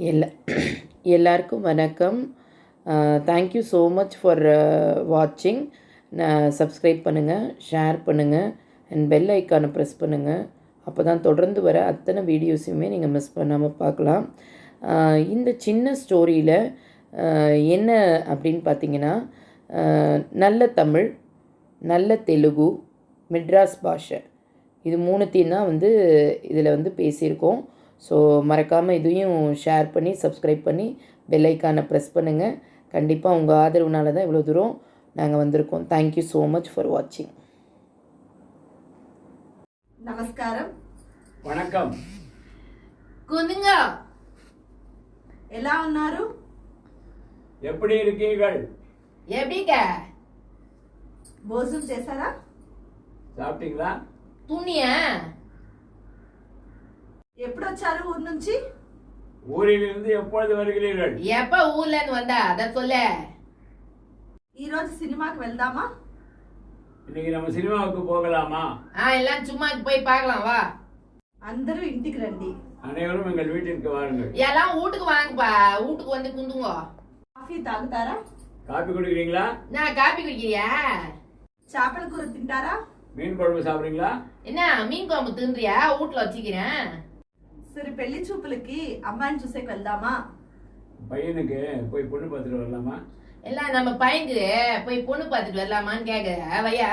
எல்லா எல்லாருக்கும் வணக்கம். தேங்க்யூ ஸோ மச் ஃபார் வாட்சிங். சப்ஸ்கிரைப் பண்ணுங்கள், ஷேர் பண்ணுங்கள் அண்ட் பெல் ஐக்கானை ப்ரெஸ் பண்ணுங்கள். அப்போ தான் தொடர்ந்து வர அத்தனை வீடியோஸையுமே நீங்கள் மிஸ் பண்ணாமல் பார்க்கலாம். இந்த சின்ன ஸ்டோரியில் என்ன அப்படின்னு பார்த்தீங்கன்னா, நல்ல தமிழ், நல்ல தெலுங்கு, மெட்ராஸ் பாஷை, இது மூணுத்தையும் தான் இதில் பேசியிருக்கோம். ஸோ மறக்காமல் இதையும் ஷேர் பண்ணி சப்ஸ்கிரைப் பண்ணி பெல் ஐக்கானை ப்ரெஸ் பண்ணுங்கள். கண்டிப்பாக உங்கள் ஆதரவுனால தான் இவ்வளோ தூரம் நாங்கள் வந்திருக்கோம். தேங்க்யூ ஸோ மச் ஃபார் வாட்சிங். நமஸ்காரம். வணக்கம். குந்துங்க ఎలా ఉన్నారు? எப்படி இருக்கீர்கள்? எப்படிங்க? భోజనం చేశారా? சாப்பிட்டீங்களா? துணியா? ఎప్పుడు వచ్చారు ఊరు నుంచి? ஊரிலிருந்து எப்பொழுது வருகிறீர்கள்? எப்ப ஊர்ல இருந்து வந்தா அத சொல்ல. ఈ రోజు సినిమాకి వెళ్దామా? இன்னைக்கு நம்ம சினிமாவுக்கு போகலாமா? எல்லாம் சும்மா போய் பார்க்கலாம் வா. అందరూ ఇంటికి రండి. அனைவரும் எங்கள் வீட்டிற்கு வாருங்கள். எல்லாம் வீட்டுக்கு வாங்கப்பா. வீட்டுக்கு வந்து குந்துங்க. కాఫీ తాగుతారా? காபி குடிக்கிறீங்களா? நான் காபி குடிக்கிறியா? చేపల కూర తింటారా? மீன் குழம்பு சாப்பிடுறீங்களா? என்ன மீன் குழம்பு தின்றியா? வீட்டுல வச்சுக்கிறேன். సరే పెళ్లి చూపులకి అమ్మాయిని చూసేకి వెళ్దామా? பையனுக்கு போய் பொண்ணு பார்த்துட்டு வரலாமா? எல்லாம் நம்ம பையனுக்கு போய் பொண்ணு பார்த்துட்டு வரலாமான்னு கேக்குற வையா?